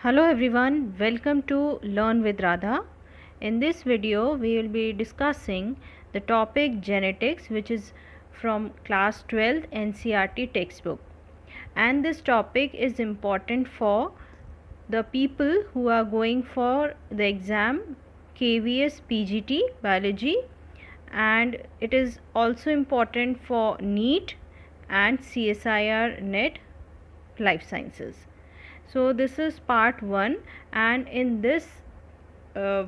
Hello everyone, welcome to Learn with Radha. In this video, we will be discussing the topic genetics, which is from class 12 NCERT textbook. And this topic is important for the people who are going for the exam KVS PGT biology, and it is also important for NEET and CSIR NET life sciences. So this is part 1, and in this uh,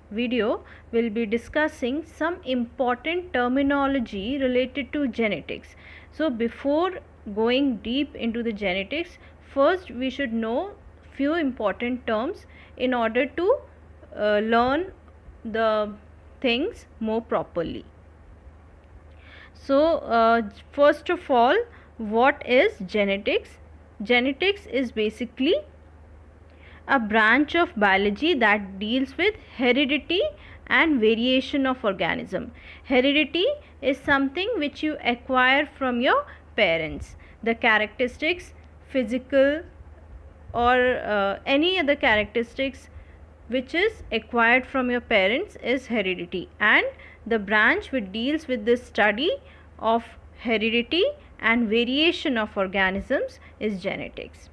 video we'll be discussing some important terminology related to genetics. So before going deep into the genetics, first we should know few important terms in order to learn the things more properly. So first of all, what is genetics? Genetics is basically a branch of biology that deals with heredity and variation of organism. Heredity is something which you acquire from your parents. The characteristics, physical or any other characteristics which is acquired from your parents is heredity, and the branch which deals with the study of heredity and variation of organisms is genetics.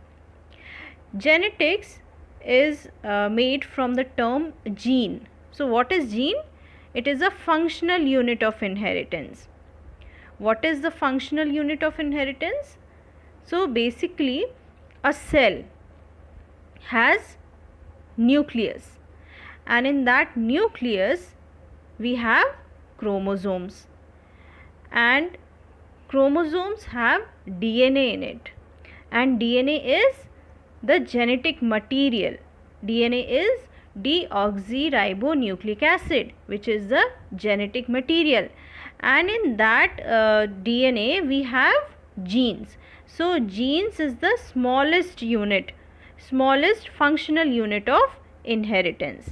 Genetics is made from the term gene. So what is gene? It is a functional unit of inheritance. What is the functional unit of inheritance? So basically a cell has nucleus, and in that nucleus we have chromosomes, and chromosomes have DNA in it, and DNA is the genetic material. DNA is deoxyribonucleic acid, which is the genetic material, and in that DNA we have genes. So genes is the smallest functional unit of inheritance.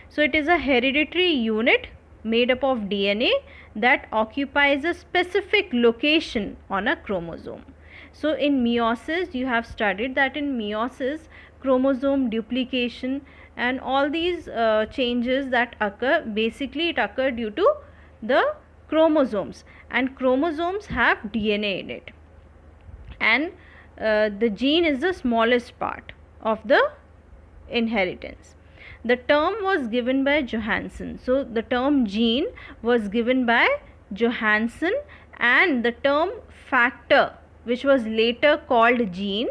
So it is a hereditary unit made up of DNA that occupies a specific location on a chromosome. So in meiosis, you have studied that in meiosis, chromosome duplication and all these changes that occur, basically it occurs due to the chromosomes, and chromosomes have DNA in it, and the gene is the smallest part of the inheritance. The term was given by Johansen. So the term gene was given by Johansen, and the term factor, which was later called gene,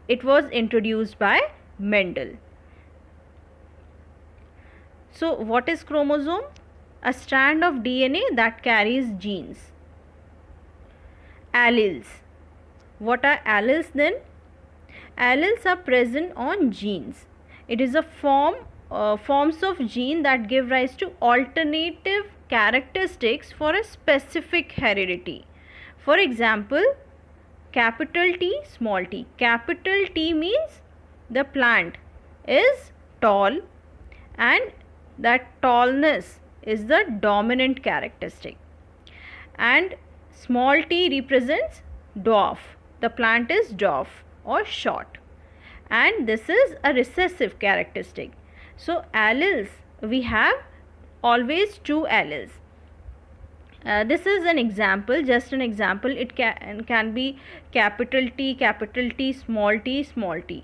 it was introduced by Mendel. So what is chromosome? A strand of DNA that carries genes. Alleles. What are alleles then? Alleles are present on genes. It is a forms of gene that give rise to alternative characteristics for a specific heredity. For example, capital T, small t. Capital T means the plant is tall, and that tallness is the dominant characteristic, and small t represents dwarf. The plant is dwarf or short, and this is a recessive characteristic. So alleles, we have always two alleles. This is an example, just an example. It can be capital T, small t.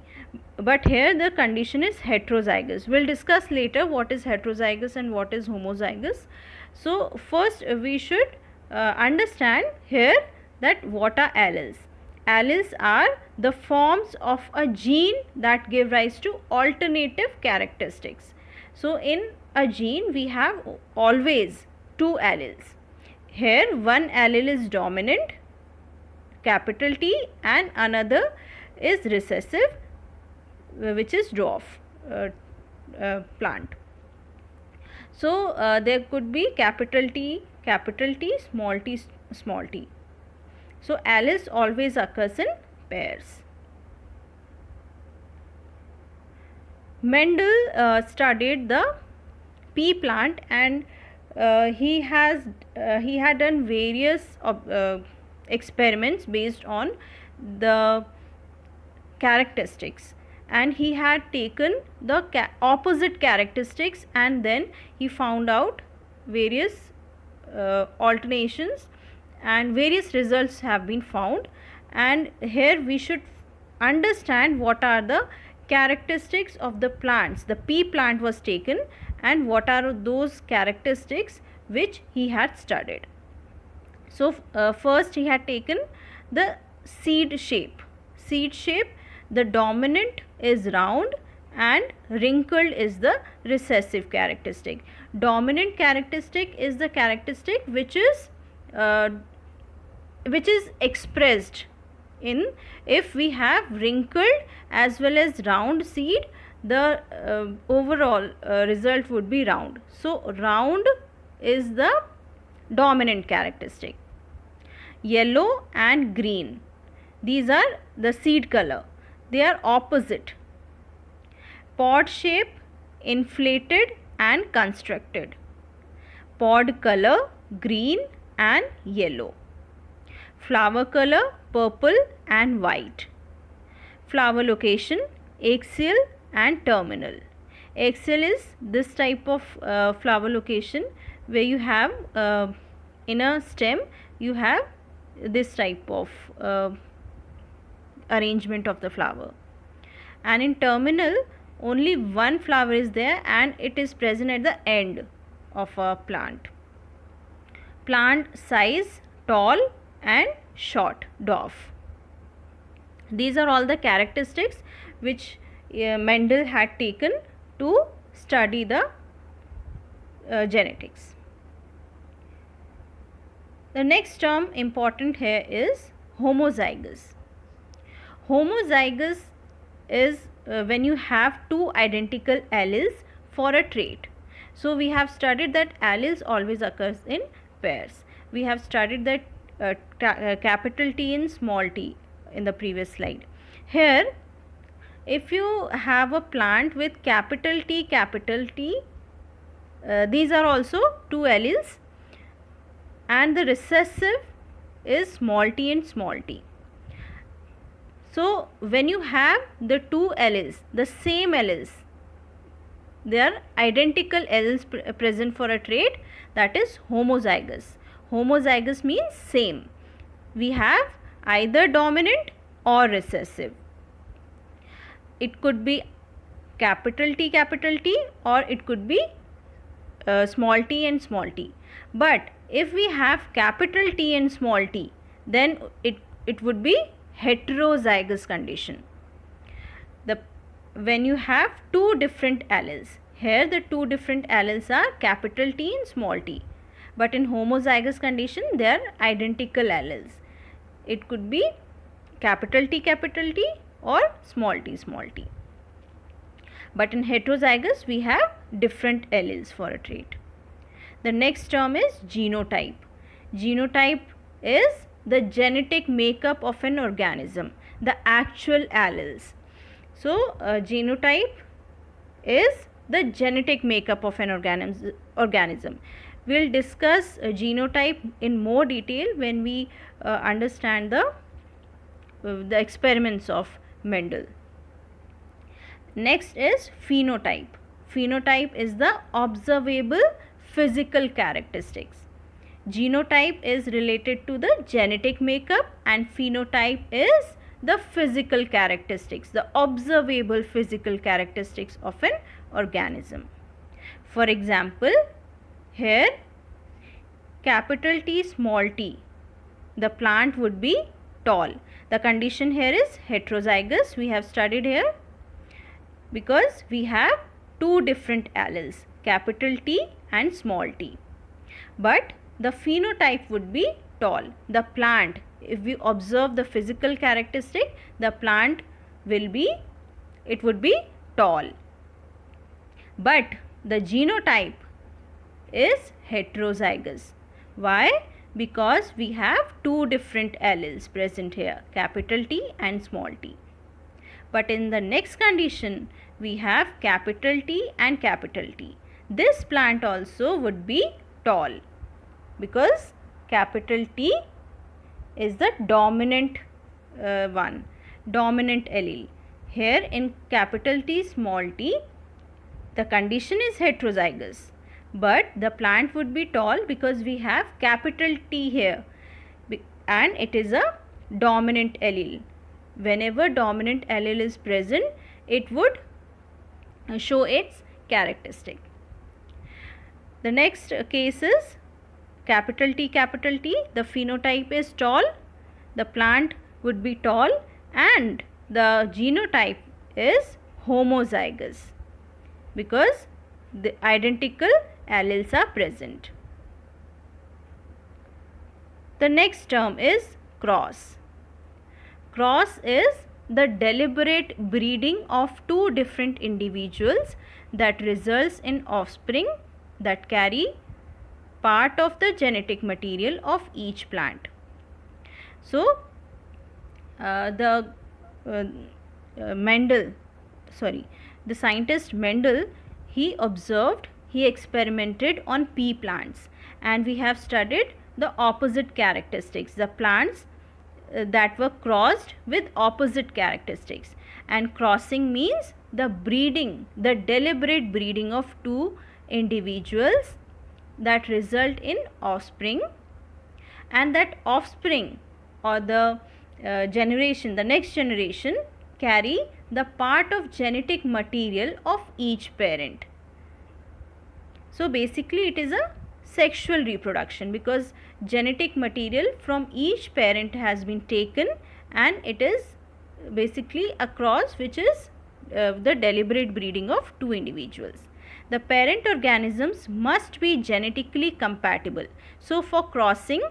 But here the condition is heterozygous. We'll discuss later what is heterozygous and what is homozygous. So first we should understand here that what are alleles. Alleles are the forms of a gene that give rise to alternative characteristics. So in a gene we have always two alleles. Here one allele is dominant, capital T, and another is recessive, which is dwarf plant. So there could be capital T, small t. So alleles always occurs in pairs. Mendel studied the pea plant, and he had done various experiments based on the characteristics, and he had taken the opposite characteristics, and then he found out various alternations, and various results have been found. And here we should understand what are the characteristics of the plants. The pea plant was taken, and what are those characteristics which he had studied. So first he had taken the seed shape. The dominant is round and wrinkled is the recessive characteristic. Dominant characteristic is the characteristic which is expressed in, if we have wrinkled as well as round seed, the overall result would be round. So round is the dominant characteristic. Yellow and green, these are the seed color, they are opposite. Pod shape, inflated and constructed. Pod color, green and yellow. Flower color, purple and white. Flower location, axial and terminal. Axial is this type of flower location where you have in a stem you have this type of arrangement of the flower, and in terminal only one flower is there and it is present at the end of a plant. Plant size, tall and short, dwarf. These are all the characteristics which Mendel had taken to study the genetics. The next term important here is homozygous. Homozygous is when you have two identical alleles for a trait. So we have studied that alleles always occurs in pairs. We have studied that capital T and small t in the previous slide. Here, if you have a plant with capital T, these are also two alleles, and the recessive is small t and small t. So when you have the two alleles, the same alleles, they are identical alleles present for a trait, that is homozygous. Homozygous means same. We have either dominant or recessive. It could be capital T or it could be small t and small t. But if we have capital T and small t, then it would be heterozygous condition. When you have two different alleles, here the two different alleles are capital T and small t, but in homozygous condition they are identical alleles. It could be capital T or small t. But in heterozygous we have different alleles for a trait. The next term is genotype. Genotype is the genetic makeup of an organism, the actual alleles. So genotype is the genetic makeup of an organism. We will discuss genotype in more detail when we understand the experiments of Mendel. Next is phenotype. Phenotype is the observable physical characteristics. Genotype is related to the genetic makeup and phenotype is the physical characteristics, the observable physical characteristics of an organism. For example, here capital T, small t, the plant would be tall. The condition here is heterozygous, we have studied here, because we have two different alleles, capital T and small t. But the phenotype would be tall. The plant, if we observe the physical characteristic, the plant would be tall. But the genotype is heterozygous. Why? Because we have two different alleles present here, capital T and small t. But in the next condition, we have capital T and capital T. This plant also would be tall, because capital T is the dominant dominant allele. here in capital T small t, the condition is heterozygous, but the plant would be tall because we have capital T here and it is a dominant allele. Whenever dominant allele is present, it would show its characteristic. The next case is capital T, the phenotype is tall, the plant would be tall, and the genotype is homozygous because the identical alleles are present. The next term is cross. Cross is the deliberate breeding of two different individuals that results in offspring that carry part of the genetic material of each plant. So, the scientist Mendel, he experimented on pea plants, and we have studied the opposite characteristics, the plants that were crossed with opposite characteristics. And crossing means the breeding, the deliberate breeding of two individuals that result in offspring, and that offspring or the generation, the next generation, carry the part of genetic material of each parent. So basically it is a sexual reproduction because genetic material from each parent has been taken, and it is basically a cross which is the deliberate breeding of two individuals. The parent organisms must be genetically compatible. So for crossing,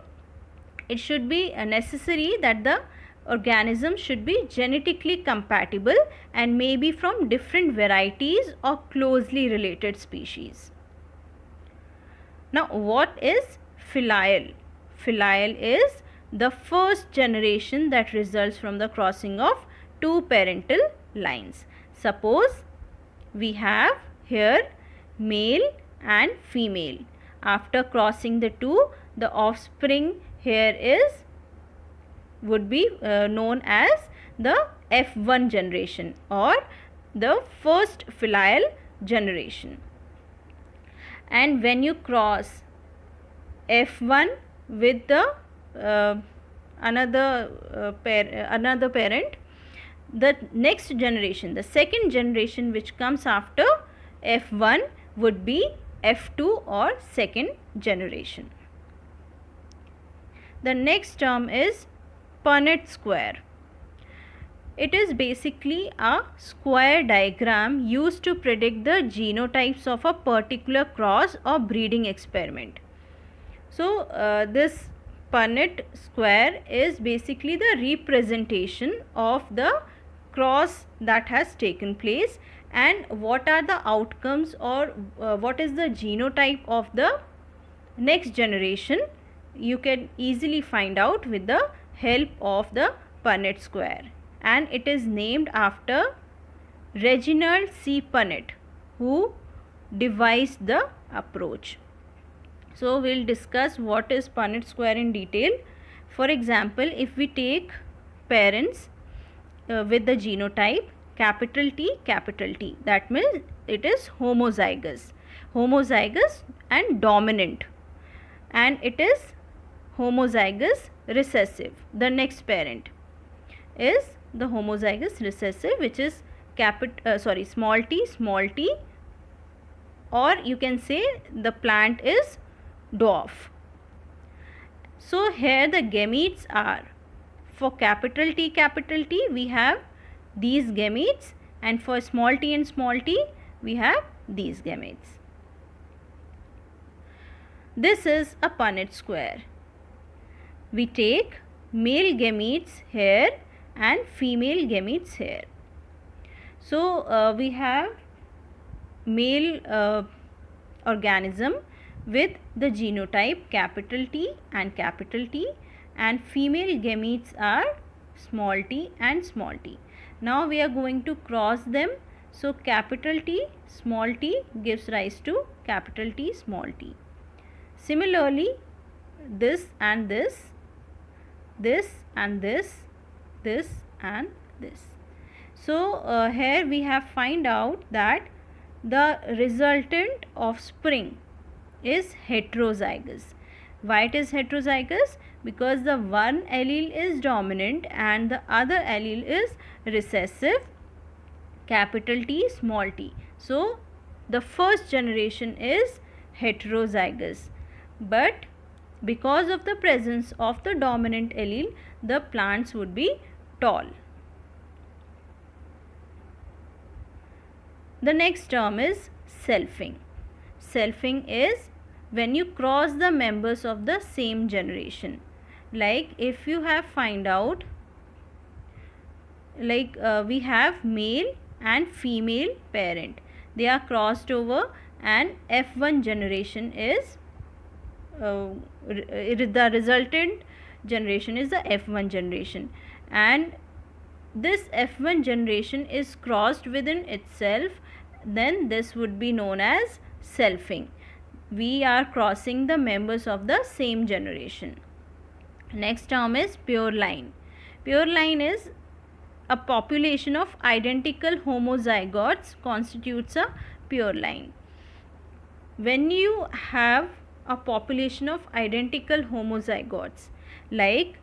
it should be necessary that the organism should be genetically compatible and may be from different varieties or closely related species. Now, what is filial? Filial is the first generation that results from the crossing of two parental lines. Suppose we have here male and female. After crossing the two, the offspring here would be known as the F1 generation or the first filial generation. And when you cross F1 with the another parent, the next generation, the second generation which comes after F1 would be F2 or second generation. The next term is Punnett square. It is basically a square diagram used to predict the genotypes of a particular cross or breeding experiment. So, this Punnett square is basically the representation of the cross that has taken place and what are the outcomes or what is the genotype of the next generation. You can easily find out with the help of the Punnett square, and it is named after Reginald C. Punnett, who devised the approach. So, we will discuss what is Punnett square in detail. For example, if we take parents with the genotype capital T, that means it is homozygous and dominant, and it is homozygous recessive. The next parent is the homozygous recessive, which is small t, or you can say the plant is dwarf. So here the gametes are, for capital T we have these gametes, and for small t and small t we have these gametes. This is a Punnett square. We take male gametes here and female gametes here. So we have male organism with the genotype capital T, and female gametes are small t and small t. Now we are going to cross them. So capital T small t gives rise to capital T small t. Similarly, this and this and this and this. So here we have find out that the resultant offspring is heterozygous. Why it is heterozygous? Because the one allele is dominant and the other allele is recessive, capital T, small t. So the first generation is heterozygous, but because of the presence of the dominant allele, the plants would be tall. The next term is selfing. Selfing is when you cross the members of the same generation. Like if you have find out, like we have male and female parent, they are crossed over and F1 generation is the resultant generation is the F1 generation, and this F1 generation is crossed within itself, then this would be known as selfing. We are crossing the members of the same generation. Next term is pure line. Pure line is a population of identical homozygotes constitutes a pure line. When you have a population of identical homozygotes, like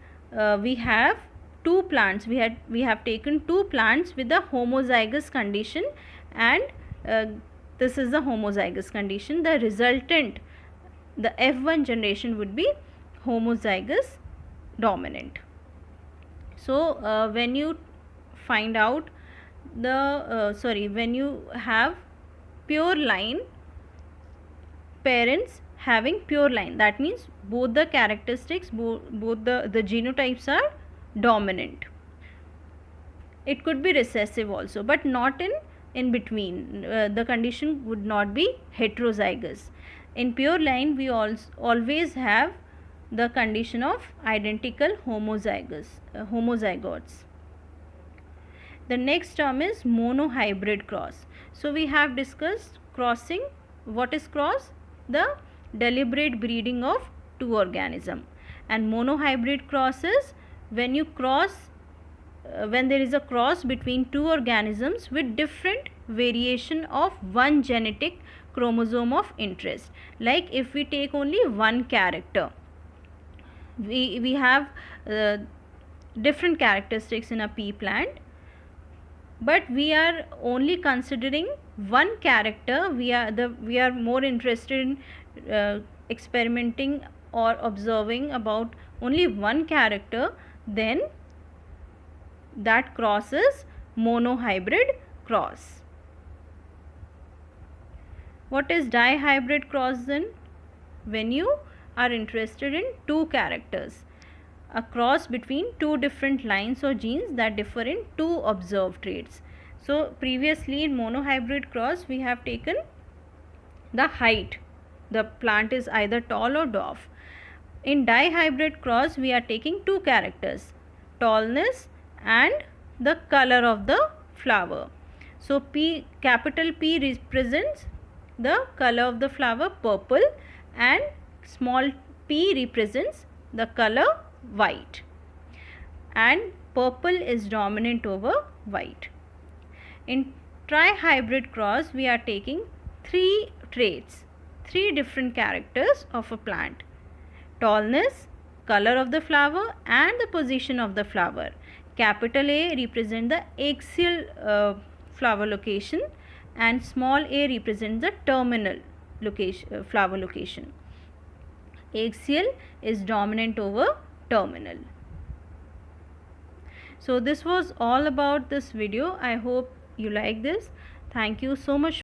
we have two plants, we have taken two plants with a homozygous condition, and this is the homozygous condition. The resultant, the F1 generation would be homozygous dominant. So when you find out the when you have pure line parents having pure line, that means both the characteristics, both the genotypes are dominant. It could be recessive also, but not in between. The condition would not be heterozygous. In pure line we always have the condition of identical homozygotes. The next term is monohybrid cross. So we have discussed crossing. What is cross? The deliberate breeding of two organisms. And monohybrid cross is when you cross, when there is a cross between two organisms with different variation of one genetic chromosome of interest. Like if we take only one character, we have different characteristics in a pea plant, but we are only considering one character. We are more interested in experimenting or observing about only one character, then that cross is monohybrid cross. What is dihybrid cross then? When you are interested in two characters, a cross between two different lines or genes that differ in two observed traits. So previously in monohybrid cross we have taken the height, the plant is either tall or dwarf. In dihybrid cross we are taking two characters, tallness and the color of the flower. So P, capital P represents the color of the flower purple, and small p represents the color white, and purple is dominant over white. In trihybrid cross we are taking three traits, three different characters of a plant: tallness, color of the flower and the position of the flower. Capital A represents the axial flower location, and small a represents the terminal location, flower location. Axial is dominant over terminal. So this was all about this video. I hope you like this. Thank you so much.